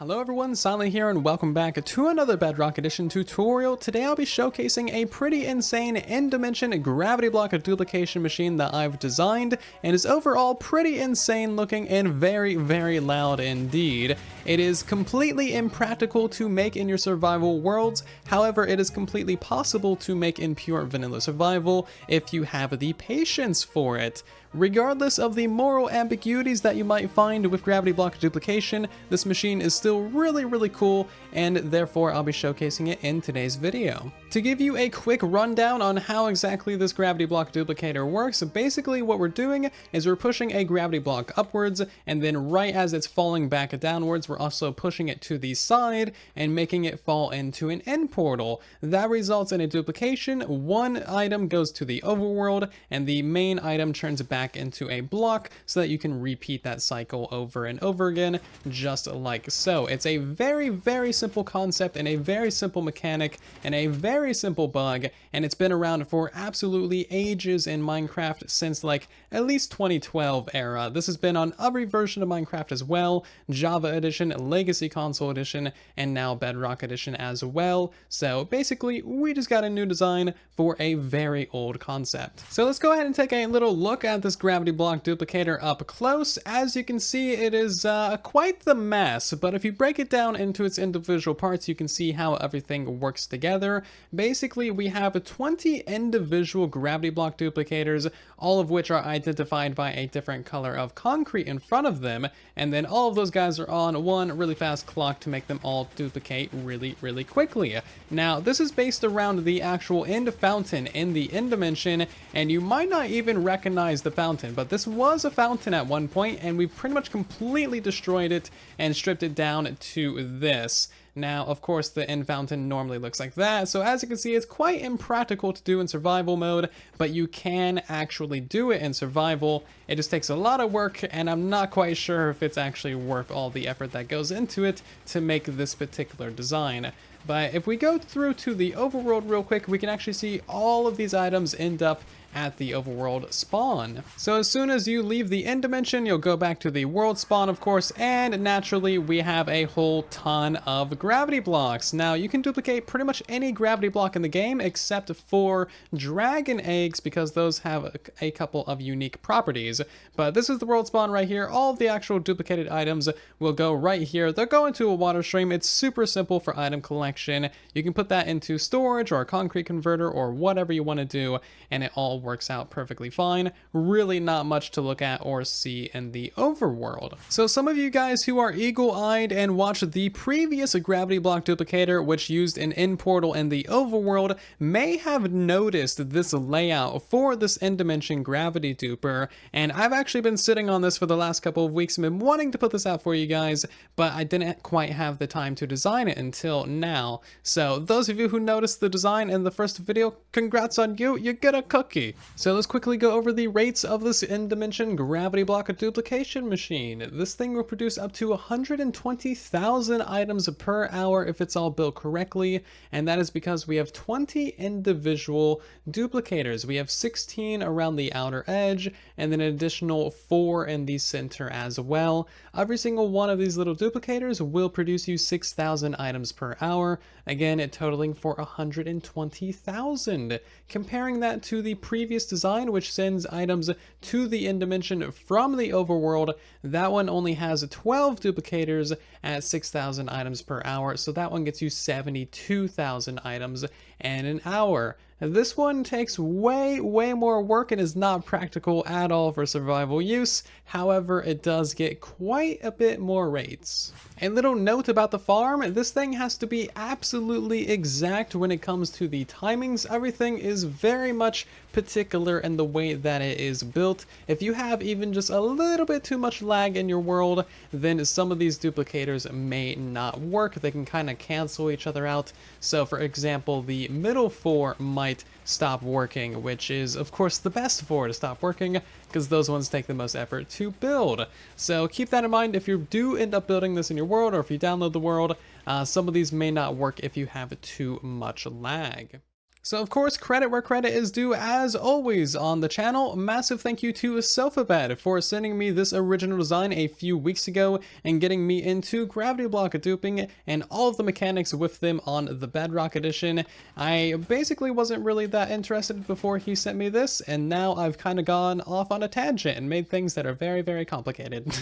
Hello everyone, Silent here and welcome back to another Bedrock Edition tutorial. Today I'll be showcasing a pretty insane in-dimension gravity block duplication machine that I've designed and is overall pretty insane looking and very, very loud indeed. It is completely impractical to make in your survival worlds, however it is completely possible to make in pure vanilla survival if you have the patience for it. Regardless of the moral ambiguities that you might find with gravity block duplication, this machine is still really cool, and therefore I'll be showcasing it in today's video. To give you a quick rundown on how exactly this gravity block duplicator works, basically what we're doing is we're pushing a gravity block upwards, and then right as it's falling back downwards, we're also pushing it to the side and making it fall into an end portal. That results in a duplication. One item goes to the overworld, and the main item turns back into a block so that you can repeat that cycle over and over again, just like so. It's a very simple concept and a very simple mechanic and a very simple bug, and it's been around for absolutely ages in Minecraft since like at least 2012 era. This has been on every version of Minecraft as well, Java Edition, Legacy Console Edition, and now Bedrock Edition as well. So basically we just got a new design for a very old concept. So let's go ahead and take a little look at this gravity block duplicator up close. As you can see, it is quite the mess, but if you break it down into its individual parts, you can see how everything works together. Basically, we have 20 individual gravity block duplicators, all of which are identified by a different color of concrete in front of them, and then all of those guys are on one really fast clock to make them all duplicate really quickly. Now, this is based around the actual end fountain in the end dimension, and you might not even recognize the fountain, but this was a fountain at one point, and we've pretty much completely destroyed it and stripped it down to this. Now, of course, the end fountain normally looks like that, so as you can see, it's quite impractical to do in survival mode, but you can actually do it in survival. It just takes a lot of work, and I'm not quite sure if it's actually worth all the effort that goes into it to make this particular design. But if we go through to the overworld real quick, we can actually see all of these items end up at the overworld spawn. So as soon as you leave the end dimension, you'll go back to the world spawn, of course, and naturally we have a whole ton of gravity blocks. Now you can duplicate pretty much any gravity block in the game except for dragon eggs, because those have a couple of unique properties. But this is the world spawn right here. All of the actual duplicated items will go right here. They'll go into a water stream. It's super simple for item collection. You can put that into storage or a concrete converter or whatever you want to do, and it all works out perfectly fine. Really not much to look at or see in the overworld. So some of you guys who are eagle-eyed and watched the previous gravity block duplicator, which used an end portal in the overworld, may have noticed this layout for this end dimension gravity duper, and I've actually been sitting on this for the last couple of weeks and been wanting to put this out for you guys, but I didn't quite have the time to design it until now. So those of you who noticed the design in the first video, congrats on you, you get a cookie. So let's quickly go over the rates of this in-dimension gravity block duplication machine. This thing will produce up to 120,000 items per hour if it's all built correctly, and that is because we have 20 individual duplicators. We have 16 around the outer edge, and then an additional 4 in the center as well. Every single one of these little duplicators will produce you 6,000 items per hour, again totaling for 120,000. Comparing that to the previous design, which sends items to the end dimension from the overworld, that one only has 12 duplicators at 6,000 items per hour, so that one gets you 72,000 items in an hour. This one takes way more work and is not practical at all for survival use. However, it does get quite a bit more rates. A little note about the farm, this thing has to be absolutely exact when it comes to the timings. Everything is very much particular in the way that it is built. If you have even just a little bit too much lag in your world, then some of these duplicators may not work. They can kind of cancel each other out. So for example, the middle 4 might stop working, which is of course the best 4 to stop working, because those ones take the most effort to build. So keep that in mind if you do end up building this in your world, or if you download the world. Some of these may not work if you have too much lag. So of course, credit where credit is due as always on the channel. Massive thank you to sofabeddd for sending me this original design a few weeks ago and getting me into gravity block duping and all of the mechanics with them on the Bedrock Edition. I basically wasn't really that interested before he sent me this, and now I've kind of gone off on a tangent and made things that are very, very complicated.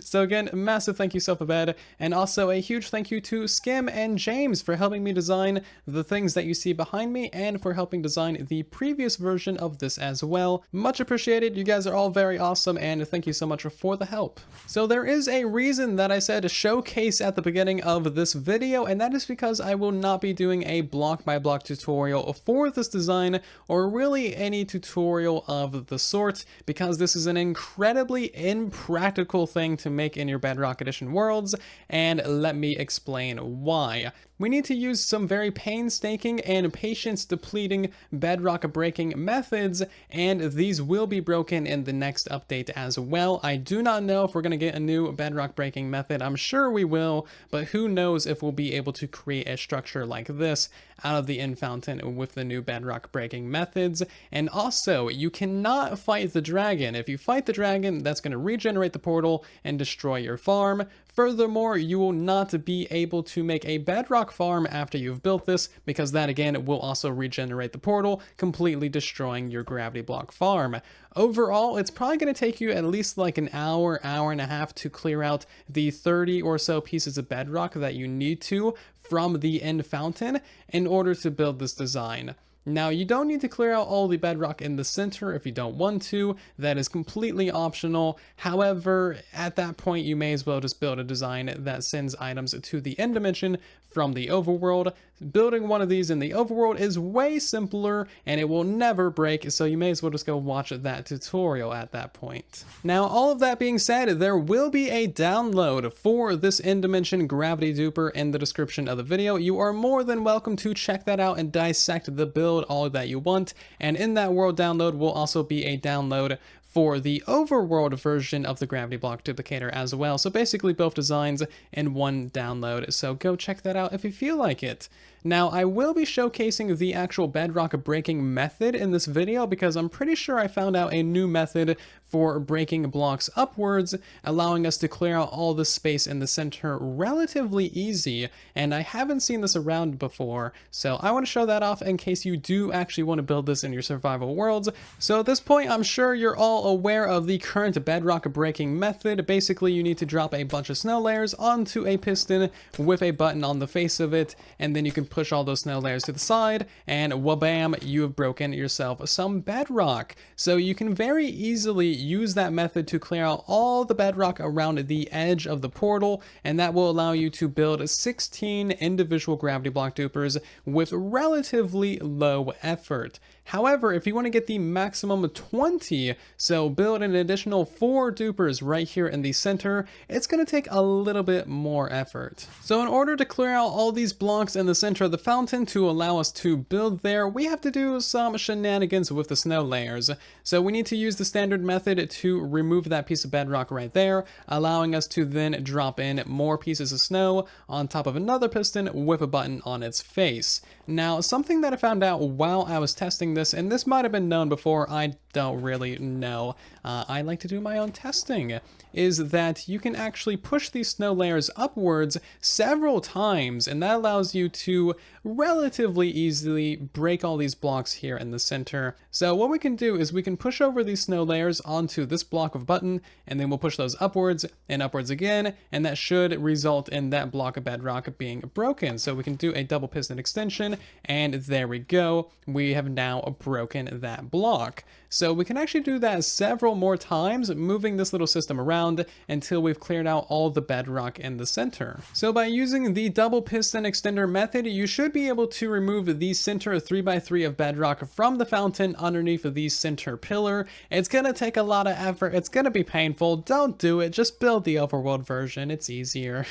So again, massive thank you sofabeddd, and also a huge thank you to Skim and James for helping me design the things that you see behind me and for helping design the previous version of this as well. Much appreciated. You guys are all very awesome, and thank you so much for the help. So there is a reason that I said showcase at the beginning of this video, and that is because I will not be doing a block by block tutorial for this design, or really any tutorial of the sort, because this is an incredibly impractical thing to make in your Bedrock Edition worlds, and let me explain why. We need to use some very painstaking and patience depleting bedrock breaking methods, and these will be broken in the next update as well. I do not know if we're going to get a new bedrock breaking method. I'm sure we will, but who knows if we'll be able to create a structure like this out of the end fountain with the new bedrock breaking methods. And also, you cannot fight the dragon. If you fight the dragon, that's going to regenerate the portal and destroy your farm. Furthermore, you will not be able to make a bedrock farm after you've built this, because that again will also regenerate the portal, completely destroying your gravity block farm. Overall, it's probably going to take you at least like an hour, hour and a half to clear out the 30 or so pieces of bedrock that you need to from the end fountain in order to build this design. Now, you don't need to clear out all the bedrock in the center if you don't want to. That is completely optional. However, at that point, you may as well just build a design that sends items to the end dimension from the overworld. Building one of these in the overworld is way simpler and it will never break, so you may as well just go watch that tutorial at that point. Now, all of that being said, there will be a download for this end dimension gravity duper in the description of the video. You are more than welcome to check that out and dissect the build all that you want, and in that world download will also be a download for the overworld version of the gravity block duplicator as well. So basically both designs in one download, so go check that out if you feel like it. Now, I will be showcasing the actual bedrock breaking method in this video because I'm pretty sure I found out a new method for breaking blocks upwards, allowing us to clear out all the space in the center relatively easy, and I haven't seen this around before, so I want to show that off in case you do actually want to build this in your survival worlds. So at this point, I'm sure you're all aware of the current bedrock breaking method. Basically, you need to drop a bunch of snow layers onto a piston with a button on the face of it, and then you can push all those snow layers to the side, and wabam, you have broken yourself some bedrock. So you can very easily use that method to clear out all the bedrock around the edge of the portal, and that will allow you to build 16 individual gravity block dupers with relatively low effort. However, if you want to get the maximum 20, so build an additional 4 dupers right here in the center, it's going to take a little bit more effort. So in order to clear out all these blocks in the center of the fountain to allow us to build there, we have to do some shenanigans with the snow layers. So we need to use the standard method to remove that piece of bedrock right there, allowing us to then drop in more pieces of snow on top of another piston with a button on its face. Now, something that I found out while I was testing this, and this might have been known before, I don't really know, I like to do my own testing, is that you can actually push these snow layers upwards several times, and that allows you to relatively easily break all these blocks here in the center. So what we can do is we can push over these snow layers onto this block of button, and then we'll push those upwards and upwards again, and that should result in that block of bedrock being broken. So we can do a double piston extension, and there we go. We have now broken that block. So we can actually do that several more times, moving this little system around until we've cleared out all the bedrock in the center. So by using the double piston extender method, you should be able to remove the center 3x3 of bedrock from the fountain underneath the center pillar. It's gonna take a lot of effort, it's gonna be painful, don't do it, just build the overworld version, it's easier.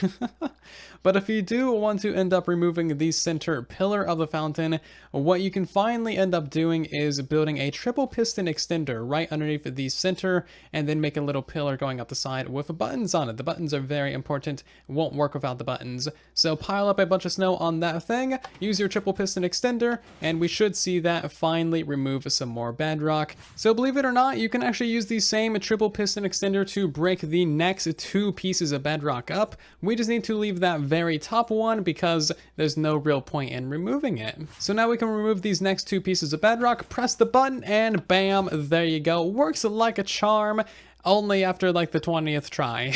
But if you do want to end up removing the center pillar of the fountain, what you can finally end up doing is building a triple piston piston extender right underneath the center, and then make a little pillar going up the side with buttons on it. The buttons are very important. It won't work without the buttons. So pile up a bunch of snow on that thing, use your triple piston extender, and we should see that finally remove some more bedrock. So believe it or not, you can actually use the same triple piston extender to break the next 2 pieces of bedrock up. We just need to leave that very top one because there's no real point in removing it. So now we can remove these next 2 pieces of bedrock, press the button, and bam, there you go. Works like a charm. Only after like the 20th try.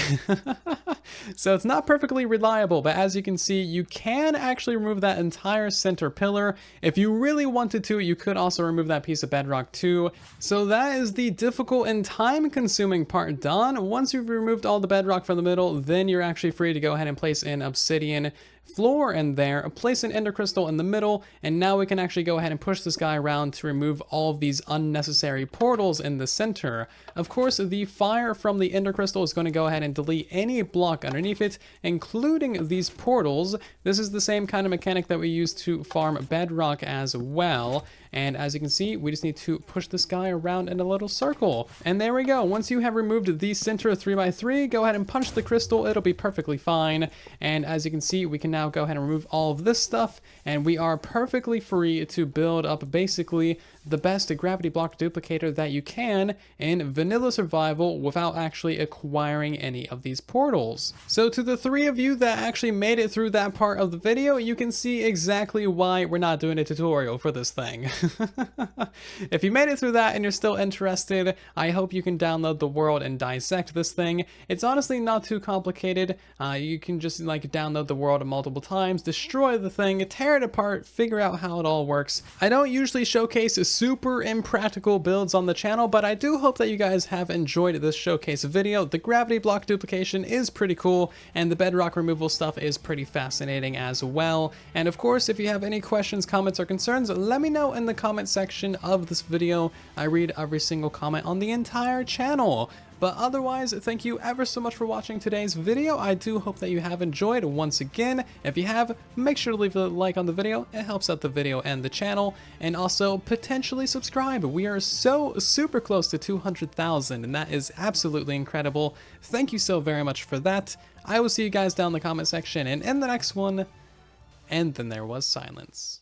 So it's not perfectly reliable, but as you can see, you can actually remove that entire center pillar. If you really wanted to, you could also remove that piece of bedrock too. So that is the difficult and time-consuming part done. Once you've removed all the bedrock from the middle, then you're actually free to go ahead and place an obsidian floor in there, place an ender crystal in the middle, and now we can actually go ahead and push this guy around to remove all of these unnecessary portals in the center. Of course, the fire from the ender crystal is going to go ahead and delete any block underneath it, including these portals. This is the same kind of mechanic that we use to farm bedrock as well. And as you can see, we just need to push this guy around in a little circle. And there we go. Once you have removed the center 3x3, go ahead and punch the crystal. It'll be perfectly fine. And as you can see, we can now go ahead and remove all of this stuff. And we are perfectly free to build up basically the best gravity block duplicator that you can in vanilla survival without actually acquiring any of these portals. So to the 3 of you that actually made it through that part of the video, you can see exactly why we're not doing a tutorial for this thing. If you made it through that and you're still interested, I hope you can download the world and dissect this thing. It's honestly not too complicated. You can just like download the world multiple times, destroy the thing, tear it apart, figure out how it all works. I don't usually showcase super impractical builds on the channel, but I do hope that you guys have enjoyed this showcase video. The gravity block duplication is pretty cool, and the bedrock removal stuff is pretty fascinating as well. And of course, if you have any questions, comments, or concerns, let me know in the comment section of this video. I read every single comment on the entire channel. But otherwise, thank you ever so much for watching today's video. I do hope that you have enjoyed once again. If you have, make sure to leave a like on the video. It helps out the video and the channel. And also potentially subscribe. We are so super close to 200,000, and that is absolutely incredible. Thank you so very much for that. I will see you guys down in the comment section and in the next one. And then there was silence.